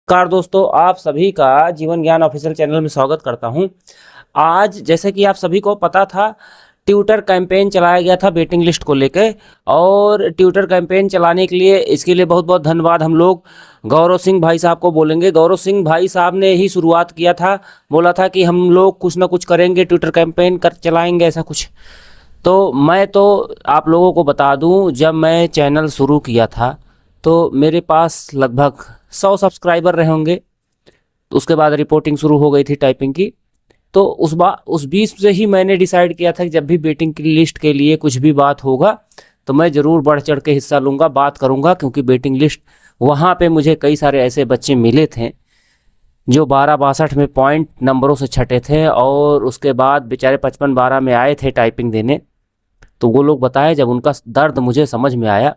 नमस्कार दोस्तों, आप सभी का जीवन ज्ञान ऑफिशियल चैनल में स्वागत करता हूं। आज जैसे कि आप सभी को पता था, ट्विटर कैंपेन चलाया गया था बेटिंग लिस्ट को लेकर। और ट्विटर कैंपेन चलाने के लिए इसके लिए बहुत बहुत धन्यवाद हम लोग गौरव सिंह भाई साहब को बोलेंगे। गौरव सिंह भाई साहब ने ही शुरुआत किया था, बोला था कि हम लोग कुछ ना कुछ करेंगे, ट्विटर कैंपेन कर चलाएंगे ऐसा कुछ। तो मैं तो आप लोगों को बता दूं, जब मैं चैनल शुरू किया था तो मेरे पास लगभग 100 सब्सक्राइबर रहे होंगे। तो उसके बाद रिपोर्टिंग शुरू हो गई थी टाइपिंग की। तो उस 20 से ही मैंने डिसाइड किया था कि जब भी बेटिंग की लिस्ट के लिए कुछ भी बात होगा तो मैं ज़रूर बढ़ चढ़ के हिस्सा लूँगा, बात करूँगा। क्योंकि बेटिंग लिस्ट वहाँ पे मुझे कई सारे ऐसे बच्चे मिले थे जो 12-62 में पॉइंट नंबरों से छटे थे, और उसके बाद बेचारे 55-12 में आए थे टाइपिंग देने। तो वो लोग बताए, जब उनका दर्द मुझे समझ में आया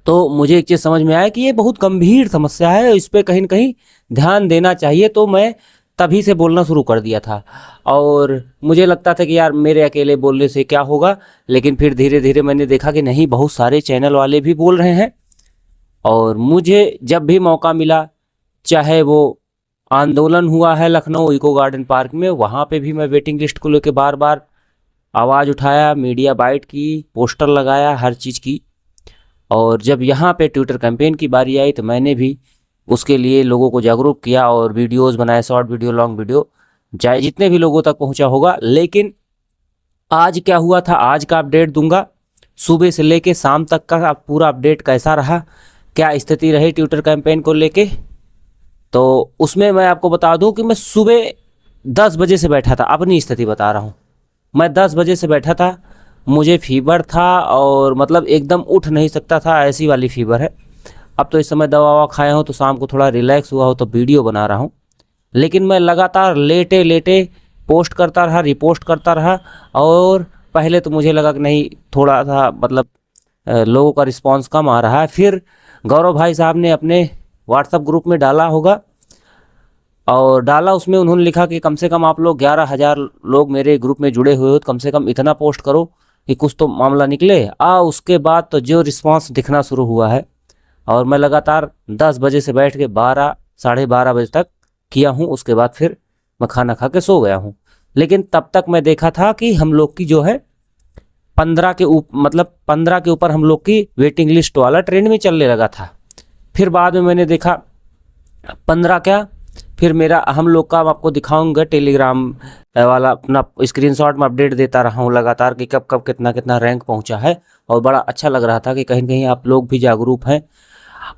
तो मुझे एक चीज़ समझ में आया कि ये बहुत गंभीर समस्या है, इस पर कहीं न कहीं ध्यान देना चाहिए। तो मैं तभी से बोलना शुरू कर दिया था। और मुझे लगता था कि यार मेरे अकेले बोलने से क्या होगा, लेकिन फिर धीरे धीरे मैंने देखा कि नहीं, बहुत सारे चैनल वाले भी बोल रहे हैं। और मुझे जब भी मौका मिला, चाहे वो आंदोलन हुआ है लखनऊ इको गार्डन पार्क में, वहाँ पे भी मैं वेटिंग लिस्ट को लेकर बार बार आवाज़ उठाया, मीडिया बाइट की, पोस्टर लगाया, हर चीज़ की। और जब यहाँ पे ट्विटर कैंपेन की बारी आई तो मैंने भी उसके लिए लोगों को जागरूक किया और वीडियोस बनाए, शॉर्ट वीडियो, लॉन्ग वीडियो, चाहे जितने भी लोगों तक पहुँचा होगा। लेकिन आज क्या हुआ था, आज का अपडेट दूंगा। सुबह से लेके शाम तक का पूरा अपडेट कैसा रहा, क्या स्थिति रही ट्विटर कैंपेन को लेके, तो उसमें मैं आपको बता दूं कि मैं सुबह 10 बजे से बैठा था। अपनी स्थिति बता रहा हूँ, मैं 10 बजे से बैठा था। मुझे फीवर था और मतलब एकदम उठ नहीं सकता था, ऐसी वाली फीवर है। अब तो इस समय दवा ववा खाया हूँ तो शाम को थोड़ा रिलैक्स हुआ हो तो वीडियो बना रहा हूँ। लेकिन मैं लगातार लेटे लेटे पोस्ट करता रहा, रिपोस्ट करता रहा। और पहले तो मुझे लगा कि नहीं, थोड़ा सा मतलब लोगों का रिस्पांस कम आ रहा है। फिर गौरव भाई साहब ने अपने व्हाट्सएप ग्रुप में डाला होगा, और डाला उसमें उन्होंने लिखा कि कम से कम आप लोग 11,000 लोग मेरे ग्रुप में जुड़े हुए हो, तो कम से कम इतना पोस्ट करो कि कुछ तो मामला निकले। उसके बाद तो जो रिस्पांस दिखना शुरू हुआ है, और मैं लगातार 10 बजे से बैठ के 12 साढ़े 12 बजे तक किया हूँ। उसके बाद फिर मैं खाना खा के सो गया हूँ। लेकिन तब तक मैं देखा था कि हम लोग की जो है 15 के ऊपर हम लोग की वेटिंग लिस्ट वाला ट्रेंड में चलने लगा था। फिर बाद में मैंने देखा 15 क्या, फिर मेरा हम लोग का आपको दिखाऊंगा टेलीग्राम वाला अपना स्क्रीनशॉट में अपडेट देता रहा हूँ लगातार कि कब कब कितना कितना रैंक पहुँचा है। और बड़ा अच्छा लग रहा था कि कहीं कहीं आप लोग भी जागरूक हैं।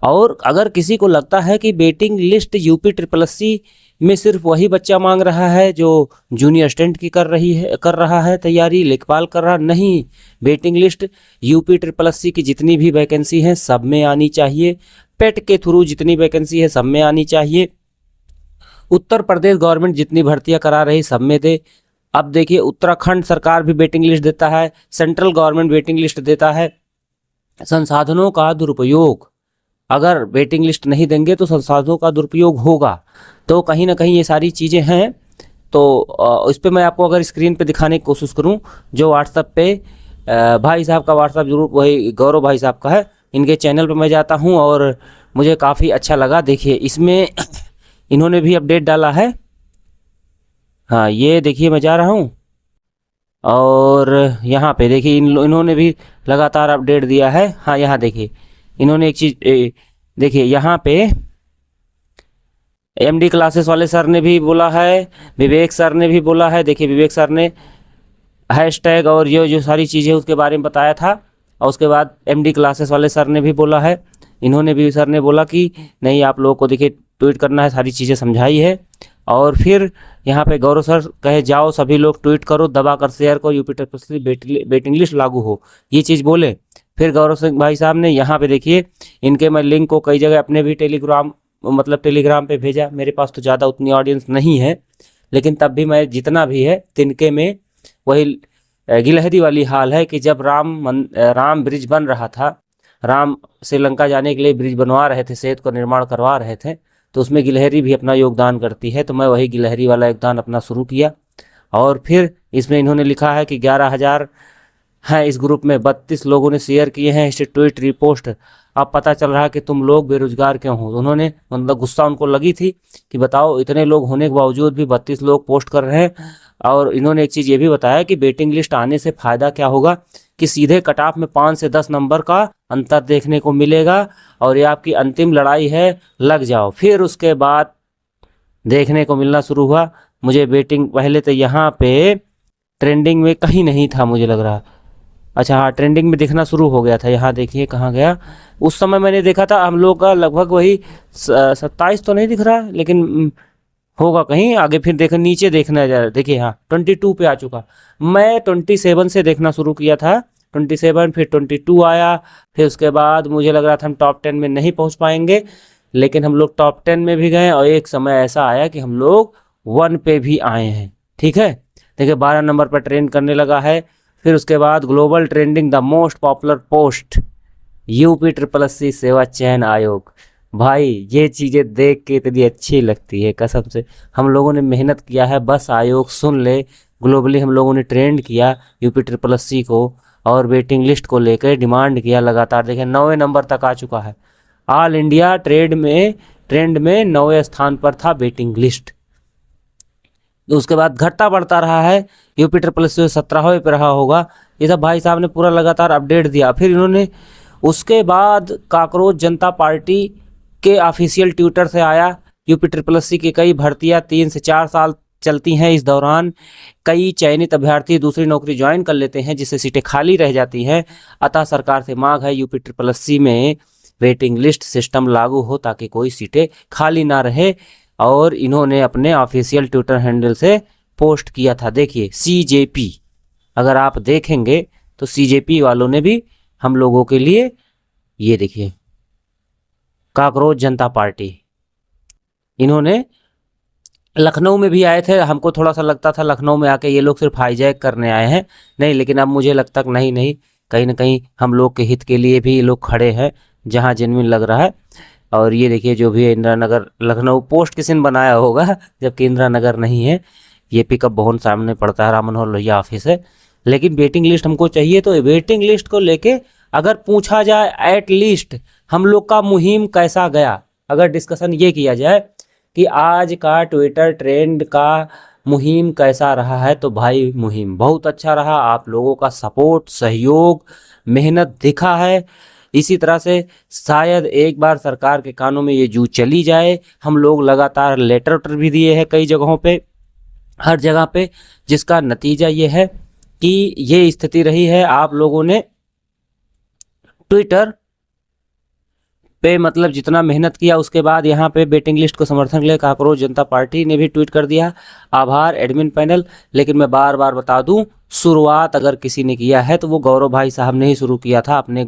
और अगर किसी को लगता है कि बेटिंग लिस्ट यूपी SSS में सिर्फ वही बच्चा मांग रहा है जो जूनियर असिस्टेंट की कर रहा है तैयारी, लेखपाल कर रहा, नहीं। बेटिंग लिस्ट यूपी SSS की जितनी भी वैकेंसी है सब में आनी चाहिए। पेट के थ्रू जितनी वैकेंसी है सब में आनी चाहिए। उत्तर प्रदेश गवर्नमेंट जितनी भर्तियां करा रही सब में दे। अब देखिए, उत्तराखंड सरकार भी वेटिंग लिस्ट देता है, सेंट्रल गवर्नमेंट वेटिंग लिस्ट देता है। संसाधनों का दुरुपयोग, अगर वेटिंग लिस्ट नहीं देंगे तो संसाधनों का दुरुपयोग होगा। तो कहीं ना कहीं ये सारी चीज़ें हैं। तो इस पर मैं आपको अगर स्क्रीन पे दिखाने की कोशिश करूं, जो व्हाट्सएप पे भाई साहब का व्हाट्सएप जरूर वही गौरव भाई साहब का है, इनके चैनल पे मैं जाता हूं और मुझे काफ़ी अच्छा लगा। देखिए इसमें इन्होंने भी अपडेट डाला है। हाँ, ये देखिए मैं जा रहा हूँ और यहाँ पे देखिए इन्होंने भी लगातार अपडेट दिया है। हाँ, यहाँ देखिए इन्होंने एक चीज़ देखिए, यहाँ पे एमडी क्लासेस वाले सर ने भी बोला है, विवेक सर ने भी बोला है। देखिए विवेक सर ने हैशटैग और ये जो सारी चीज़ें उसके बारे में बताया था। और उसके बाद एमडी क्लासेस वाले सर ने भी बोला है, इन्होंने भी, सर ने बोला कि नहीं, आप लोगों को देखिए ट्वीट करना है, सारी चीज़ें समझाई है। और फिर यहाँ पे गौरव सर कहे जाओ सभी लोग ट्वीट करो, दबा कर शेयर करो, यूपी SSS वेटिंग लिस्ट लागू हो, ये चीज़ बोले। फिर गौरव सिंह भाई साहब ने यहाँ पे देखिए, इनके मैं लिंक को कई जगह अपने भी टेलीग्राम पे भेजा। मेरे पास तो ज़्यादा उतनी ऑडियंस नहीं है, लेकिन तब भी मैं जितना भी है तिनके में वही गिलहरी वाली हाल है कि जब राम ब्रिज बन रहा था, राम श्रीलंका जाने के लिए ब्रिज बनवा रहे थे, सेतु का निर्माण करवा रहे थे, तो उसमें गिलहरी भी अपना योगदान करती है। तो मैं वही गिलहरी वाला योगदान अपना शुरू किया। और फिर इसमें इन्होंने लिखा है कि 11,000 हैं इस ग्रुप में, 32 लोगों ने शेयर किए हैं इसे ट्वीट रिपोस्ट। अब पता चल रहा है कि तुम लोग बेरोजगार क्यों हो। उन्होंने मतलब गुस्सा उनको लगी थी कि बताओ इतने लोग होने के बावजूद भी 32 लोग पोस्ट कर रहे हैं। और इन्होंने एक चीज़ ये भी बताया कि वेटिंग लिस्ट आने से फ़ायदा क्या होगा कि सीधे कट ऑफ में 5 से 10 नंबर का अंतर देखने को मिलेगा और ये आपकी अंतिम लड़ाई है, लग जाओ। फिर उसके बाद देखने को मिलना शुरू हुआ। मुझे वेटिंग पहले तो यहाँ पे ट्रेंडिंग में कहीं नहीं था मुझे लग रहा। अच्छा हाँ, ट्रेंडिंग में दिखना शुरू हो गया था। यहाँ देखिए कहाँ गया। उस समय मैंने देखा था हम लोग का लगभग वही 27 तो नहीं दिख रहा, लेकिन होगा कहीं आगे। फिर देखो नीचे देखना जा रहा, देखिए हाँ 22 पे आ चुका। मैं 27 से देखना शुरू किया था, 27 फिर 22 आया। फिर उसके बाद मुझे लग रहा था हम टॉप 10 में नहीं पहुंच पाएंगे, लेकिन हम लोग टॉप 10 में भी गए और एक समय ऐसा आया कि हम लोग 1 पे भी आए हैं। ठीक है, देखिए 12 नंबर पर ट्रेंड करने लगा है। फिर उसके बाद global trending the most popular post UP SSC सेवा चयन आयोग। भाई ये चीज़ें देख के इतनी अच्छी लगती है कसम से। हम लोगों ने मेहनत किया है, बस आयोग सुन ले। ग्लोबली हम लोगों ने ट्रेंड किया यूपी SSC को और वेटिंग लिस्ट को लेकर डिमांड किया लगातार। देखें 9वें नंबर तक आ चुका है। ऑल इंडिया ट्रेंड में 9वें स्थान पर था वेटिंग लिस्ट। तो उसके बाद घटता बढ़ता रहा है। यूपी SSC 17वें पे रहा होगा। ये सब भाई साहब ने पूरा लगातार अपडेट दिया। फिर इन्होंने उसके बाद काकरोच जनता पार्टी के ऑफिशियल ट्विटर से आया यूपी SSC की कई भर्तियां 3 से 4 साल चलती हैं। इस दौरान कई चयनित अभ्यर्थी दूसरी नौकरी ज्वाइन कर लेते हैं जिससे सीटें खाली रह जाती हैं। अतः सरकार से मांग है यूपी SSC में वेटिंग लिस्ट सिस्टम लागू हो ताकि कोई सीटें खाली ना रहे। और इन्होंने अपने ऑफिशियल ट्विटर हैंडल से पोस्ट किया था। देखिए CJP, अगर आप देखेंगे तो CJP वालों ने भी हम लोगों के लिए, ये देखिए काकरोच जनता पार्टी, इन्होंने लखनऊ में भी आए थे। हमको थोड़ा सा लगता था लखनऊ में आके ये लोग सिर्फ हाईजैक करने आए हैं, नहीं, लेकिन अब मुझे लगता कि नहीं, कहीं ना कहीं हम लोग के हित के लिए भी ये लोग खड़े हैं जहां जेन्युइन लग रहा है। और ये देखिए जो भी है इंदिरा नगर लखनऊ पोस्ट किसी ने बनाया होगा, जबकि इंदिरा नगर नहीं है, ये पिकअप भवन सामने पड़ता है, राम मनोहर लोहिया ऑफिस है। लेकिन वेटिंग लिस्ट हमको चाहिए। तो वेटिंग लिस्ट को लेके अगर पूछा जाए एटलीस्ट हम लोग का मुहिम कैसा गया, अगर डिस्कशन ये किया जाए कि आज का ट्विटर ट्रेंड का मुहिम कैसा रहा है, तो भाई मुहिम बहुत अच्छा रहा। आप लोगों का सपोर्ट, सहयोग, मेहनत दिखा है। इसी तरह से शायद एक बार सरकार के कानों में ये जूझ चली जाए। हम लोग लगातार लेटर भी दिए हैं कई जगहों पे, हर जगह पे, जिसका नतीजा ये है कि ये स्थिति रही है। आप लोगों ने ट्विटर पे मतलब जितना मेहनत किया, उसके बाद यहाँ पे वेटिंग लिस्ट को समर्थन के लिए काकरोच जनता पार्टी ने भी ट्वीट कर दिया, आभार एडमिन पैनल। लेकिन मैं बार बार बता दूं, शुरुआत अगर किसी ने किया है तो वो गौरव भाई साहब ने ही शुरू किया था। अपने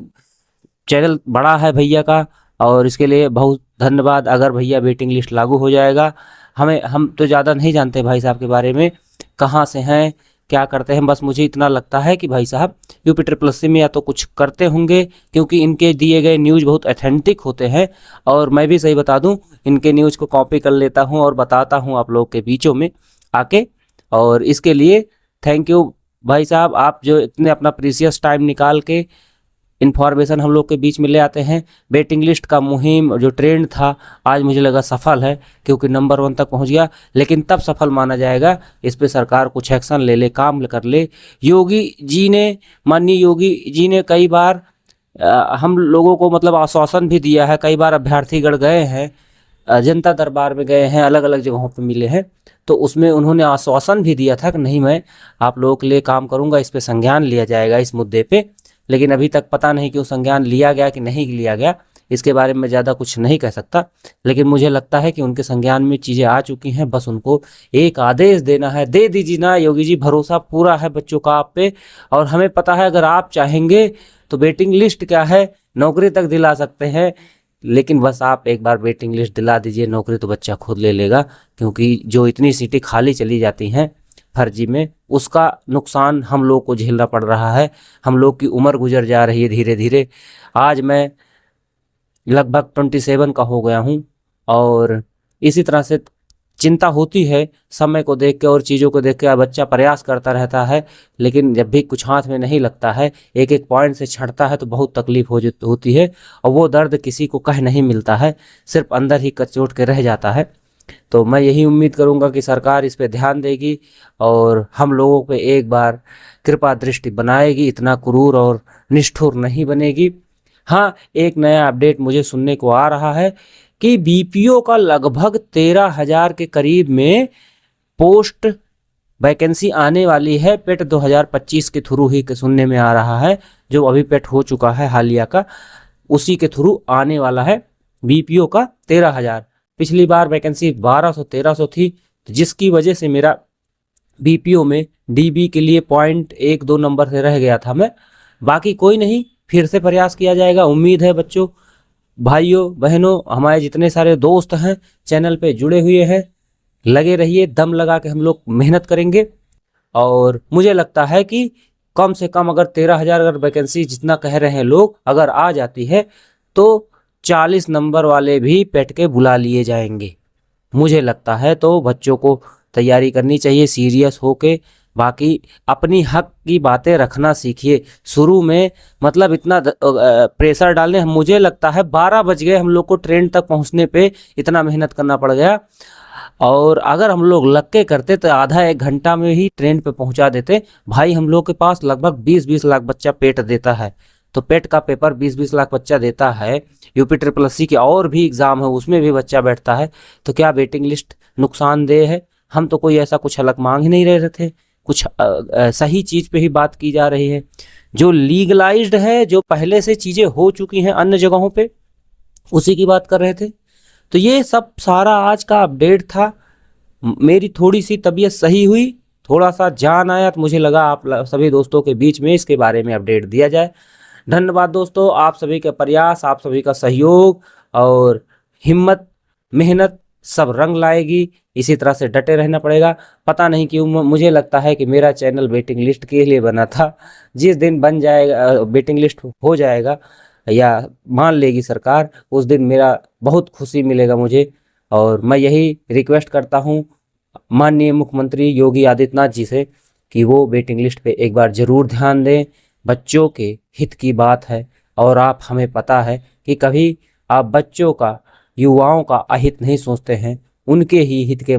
चैनल बड़ा है भैया का और इसके लिए बहुत धन्यवाद। अगर भैया वेटिंग लिस्ट लागू हो जाएगा, हम तो ज़्यादा नहीं जानते भाई साहब के बारे में, कहाँ से हैं, क्या करते हैं। बस मुझे इतना लगता है कि भाई साहब यूपी SSC में या तो कुछ करते होंगे, क्योंकि इनके दिए गए न्यूज़ बहुत ऑथेंटिक होते हैं। और मैं भी सही बता दूं, इनके न्यूज़ को कॉपी कर लेता हूं और बताता हूं आप लोग के बीचों में आके। और इसके लिए थैंक यू भाई साहब, आप जो इतने अपना प्रीशियस टाइम निकाल के इन्फॉर्मेशन हम लोग के बीच में ले आते हैं। वेटिंग लिस्ट का मुहिम जो ट्रेंड था, आज मुझे लगा सफल है, क्योंकि नंबर 1 तक पहुंच गया। लेकिन तब सफल माना जाएगा इस पे सरकार कुछ एक्शन ले ले, काम कर ले। माननीय योगी जी ने कई बार हम लोगों को मतलब आश्वासन भी दिया है। कई बार अभ्यर्थीगण गए हैं, जनता दरबार में गए हैं, अलग अलग जगहों पर मिले हैं, तो उसमें उन्होंने आश्वासन भी दिया था कि नहीं, मैं आप लोगों के लिए काम करूँगा, इस पर संज्ञान लिया जाएगा इस मुद्दे पर। लेकिन अभी तक पता नहीं क्यों संज्ञान लिया गया कि नहीं लिया गया, इसके बारे में ज़्यादा कुछ नहीं कह सकता। लेकिन मुझे लगता है कि उनके संज्ञान में चीज़ें आ चुकी हैं, बस उनको एक आदेश देना है। दे दीजिए ना योगी जी, भरोसा पूरा है बच्चों का आप पे। और हमें पता है अगर आप चाहेंगे तो वेटिंग लिस्ट क्या है, नौकरी तक दिला सकते हैं। लेकिन बस आप एक बार वेटिंग लिस्ट दिला दीजिए, नौकरी तो बच्चा खुद ले लेगा। क्योंकि जो इतनी सीटें खाली चली जाती हैं फर्जी में, उसका नुकसान हम लोग को झेलना पड़ रहा है। हम लोग की उम्र गुजर जा रही है धीरे धीरे। आज मैं लगभग 27 का हो गया हूँ और इसी तरह से चिंता होती है समय को देख के और चीज़ों को देख के। बच्चा प्रयास करता रहता है, लेकिन जब भी कुछ हाथ में नहीं लगता है, एक एक पॉइंट से छंटता है, तो बहुत तकलीफ होती है। और वो दर्द किसी को कह नहीं मिलता है, सिर्फ अंदर ही कचोट के रह जाता है। तो मैं यही उम्मीद करूंगा कि सरकार इस पे ध्यान देगी और हम लोगों पे एक बार कृपा दृष्टि बनाएगी, इतना क्रूर और निष्ठुर नहीं बनेगी। हाँ, एक नया अपडेट मुझे सुनने को आ रहा है कि बीपीओ का लगभग 13,000 के करीब में पोस्ट वैकेंसी आने वाली है। पेट 2025 के थ्रू ही के सुनने में आ रहा है, जो अभी पेट हो चुका है हालिया का, उसी के थ्रू आने वाला है बीपीओ का 13,000। पिछली बार वैकेंसी 1200-1300 थी, जिसकी वजह से मेरा बीपीओ में डीबी के लिए 0.12 नंबर से रह गया था मैं। बाकी कोई नहीं, फिर से प्रयास किया जाएगा। उम्मीद है बच्चों, भाइयों बहनों, हमारे जितने सारे दोस्त हैं चैनल पे जुड़े हुए हैं, लगे रहिए, दम लगा के हम लोग मेहनत करेंगे। और मुझे लगता है कि कम से कम अगर 13,000 अगर वैकेंसी जितना कह रहे हैं लोग अगर आ जाती है, तो 40 नंबर वाले भी पेट के बुला लिए जाएंगे मुझे लगता है। तो बच्चों को तैयारी करनी चाहिए सीरियस होके। बाकी अपनी हक की बातें रखना सीखिए। शुरू में मतलब इतना प्रेशर डालने, मुझे लगता है 12 बज गए हम लोग को ट्रेन तक पहुंचने पे, इतना मेहनत करना पड़ गया। और अगर हम लोग लग के करते तो आधा एक घंटा में ही ट्रेन पे पहुंचा देते। भाई हम लोग के पास लगभग 20-20 लाख बच्चा पेट देता है, तो पेट का पेपर 20-20 लाख बच्चा देता है। यूपी ट्रिपल एससी के और भी एग्ज़ाम है, उसमें भी बच्चा बैठता है। तो क्या वेटिंग लिस्ट नुकसानदेह है? हम तो कोई ऐसा कुछ अलग मांग ही नहीं रहे थे, कुछ सही चीज़ पे ही बात की जा रही है। जो लीगलाइज्ड है, जो पहले से चीज़ें हो चुकी हैं अन्य जगहों पे, उसी की बात कर रहे थे। तो ये सब सारा आज का अपडेट था। मेरी थोड़ी सी तबीयत सही हुई, थोड़ा सा जान आया, तो मुझे लगा आप सभी दोस्तों के बीच में इसके बारे में अपडेट दिया जाए। धन्यवाद दोस्तों, आप सभी का प्रयास, आप सभी का सहयोग और हिम्मत, मेहनत सब रंग लाएगी। इसी तरह से डटे रहना पड़ेगा। पता नहीं क्यों मुझे लगता है कि मेरा चैनल वेटिंग लिस्ट के लिए बना था। जिस दिन बन जाएगा, वेटिंग लिस्ट हो जाएगा या मान लेगी सरकार, उस दिन मेरा बहुत खुशी मिलेगा मुझे। और मैं यही रिक्वेस्ट करता हूँ माननीय मुख्यमंत्री योगी आदित्यनाथ जी से कि वो वेटिंग लिस्ट पे एक बार ज़रूर ध्यान दें। बच्चों के हित की बात है, और आप, हमें पता है कि कभी आप बच्चों का, युवाओं का अहित नहीं सोचते हैं, उनके ही हित के बारे